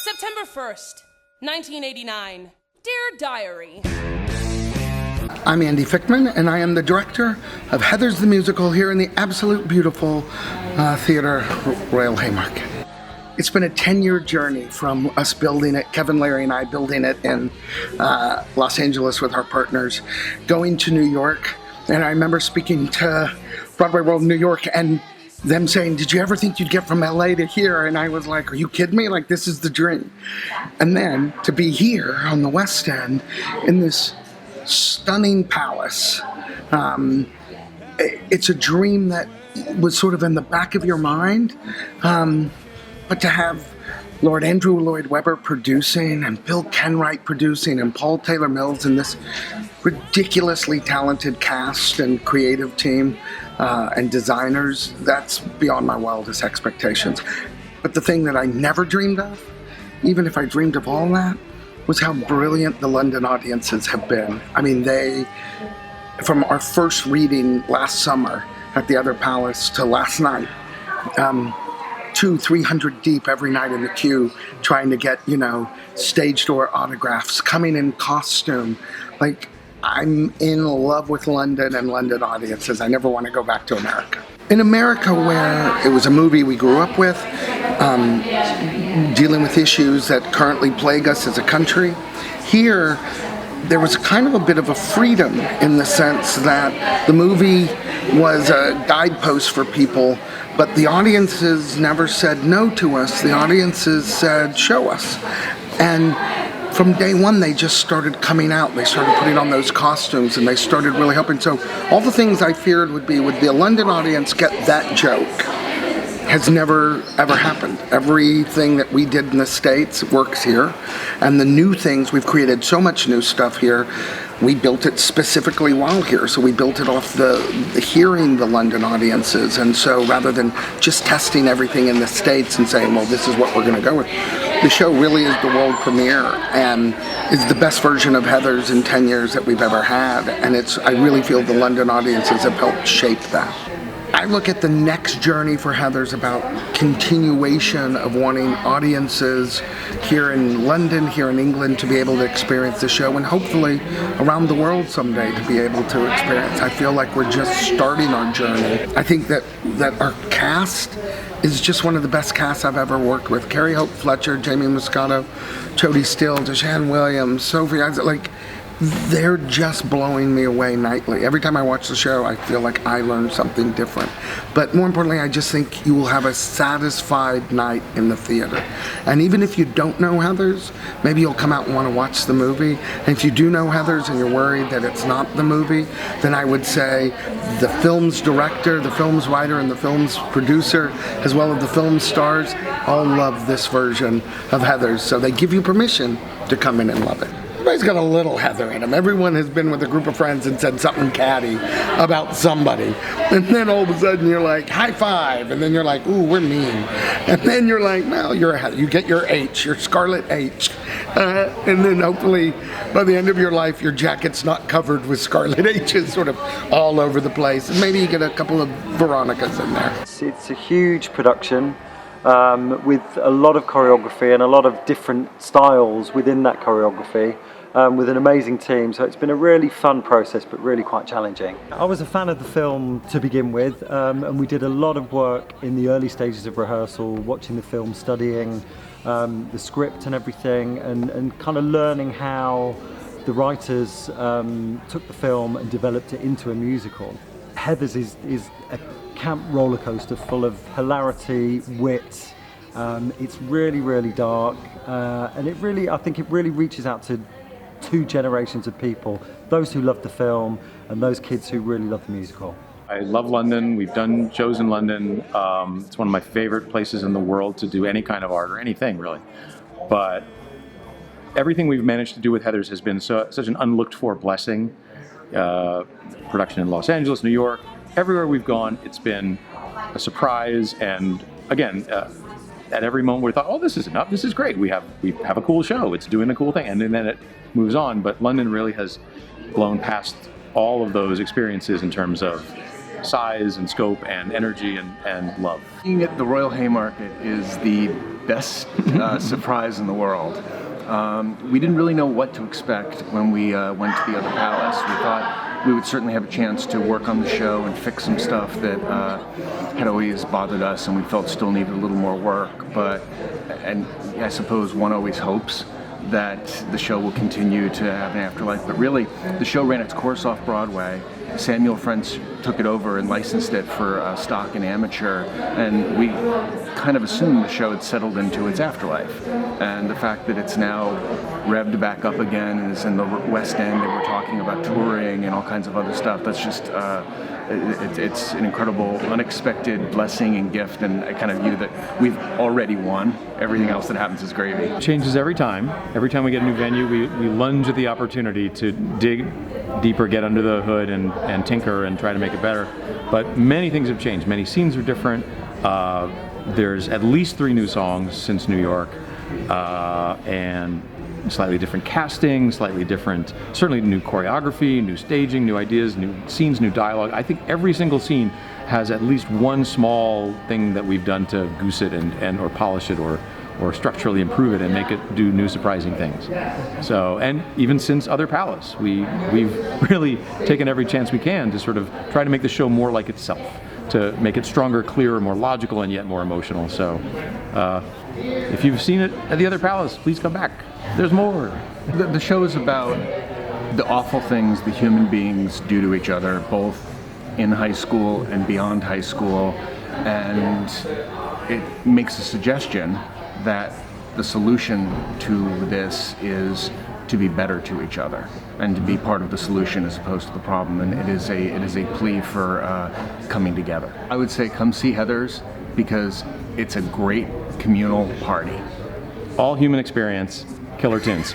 September 1st, 1989. Dear Diary. I'm Andy Fickman, and I am the director of Heathers the Musical here in the absolute beautiful Theatre Royal Haymarket. It's been a 10-year journey from us building it, Kevin, Larry, and I building it in Los Angeles with our partners, going to New York. And I remember speaking to BroadwayWorld New York and them saying, did you ever think you'd get from LA to here? And I was like, are you kidding me? Like, this is the dream. And then to be here on the West End in this stunning palace, it's a dream that was sort of in the back of your mind. But to have Lord Andrew Lloyd Webber producing and Bill Kenwright producing and Paul Taylor Mills and this ridiculously talented cast and creative team and designers, that's beyond my wildest expectations. But the thing that I never dreamed of, even if I dreamed of all that, was how brilliant the London audiences have been. I mean, they, from our first reading last summer at the Other Palace to last night, 200-300 deep every night in the queue trying to get, stage door autographs, coming in costume. Like, I'm in love with London and London audiences. I never want to go back to America. In America, where it was a movie we grew up with, dealing with issues that currently plague us as a country, here there was kind of a bit of a freedom in the sense that the movie was a guidepost for people, but the audiences never said no to us. The audiences said, show us. And from day one, they just started coming out. They started putting on those costumes, and they started really helping. So all the things I feared would the London audience get that joke has never, ever happened. Everything that we did in the States works here. And the new things, we've created so much new stuff here. We built it specifically while here. So we built it off the hearing the London audiences. And so rather than just testing everything in the States and saying, well, this is what we're gonna go with, the show really is the world premiere and is the best version of Heathers in 10 years that we've ever had. And I really feel the London audiences have helped shape that. I look at the next journey for Heathers about continuation of wanting audiences here in London, here in England, to be able to experience the show, and hopefully around the world someday to be able to experience. I feel like we're just starting our journey. I think that our cast is just one of the best casts I've ever worked with. Carrie Hope Fletcher, Jamie Moscato, Jodie Steele, Deshaun Williams, Sophie Isaac, they're just blowing me away nightly. Every time I watch the show, I feel like I learned something different. But more importantly, I just think you will have a satisfied night in the theater. And even if you don't know Heathers, maybe you'll come out and want to watch the movie. And if you do know Heathers and you're worried that it's not the movie, then I would say the film's director, the film's writer, and the film's producer, as well as the film stars, all love this version of Heathers. So they give you permission to come in and love it. Everybody's got a little Heather in them. Everyone has been with a group of friends and said something catty about somebody. And then all of a sudden you're like, high five. And then you're like, ooh, we're mean. And then you're like, well, you're a Heather. You get your H, your Scarlet H. And then hopefully by the end of your life, your jacket's not covered with Scarlet H's sort of all over the place. And maybe you get a couple of Veronicas in there. It's a huge production. With a lot of choreography and a lot of different styles within that choreography, with an amazing team. So it's been a really fun process, but really quite challenging. I was a fan of the film to begin with, and we did a lot of work in the early stages of rehearsal, watching the film, studying the script and everything, and kind of learning how the writers took the film and developed it into a musical. Heathers is a camp roller coaster full of hilarity, wit. It's really, really dark, and I think it really reaches out to two generations of people: those who love the film and those kids who really love the musical. I love London. We've done shows in London. It's one of my favorite places in the world to do any kind of art or anything really. But everything we've managed to do with Heathers has been such an unlooked for blessing. Production in Los Angeles, New York, everywhere we've gone, it's been a surprise. And again, at every moment we thought, oh, this is enough. This is great. We have a cool show. It's doing a cool thing, and then it moves on. But London really has blown past all of those experiences in terms of size and scope and energy and love. Being at the Royal Haymarket is the best surprise in the world. We didn't really know what to expect when we went to the other palace. We thought we would certainly have a chance to work on the show and fix some stuff that had always bothered us and we felt still needed a little more work. And I suppose one always hopes that the show will continue to have an afterlife. But really, the show ran its course off Broadway. Samuel French took it over and licensed it for stock and amateur, and we kind of assumed the show had settled into its afterlife. And the fact that it's now revved back up again and is in the West End, and we're talking about touring and all kinds of other stuff, that's just it's an incredible, unexpected blessing and gift, and I kind of view that we've already won. Everything else that happens is gravy. It changes every time. Every time we get a new venue, we lunge at the opportunity to dig deeper, get under the hood, and tinker and try to make it better. But many things have changed. Many scenes are different. There's at least 3 new songs since New York, and slightly different casting, slightly different, certainly new choreography, new staging, new ideas, new scenes, new dialogue. I think every single scene has at least one small thing that we've done to goose it and or polish it or structurally improve it and make it do new surprising things. So, and even since Other Palace, we've really taken every chance we can to sort of try to make the show more like itself, to make it stronger, clearer, more logical, and yet more emotional. So if you've seen it at the Other Palace, please come back. There's more. The show is about the awful things the human beings do to each other, both in high school and beyond high school, and it makes a suggestion that the solution to this is to be better to each other and to be part of the solution as opposed to the problem. And it is a plea for coming together. I would say come see Heathers because it's a great communal party. All human experience, killer tunes.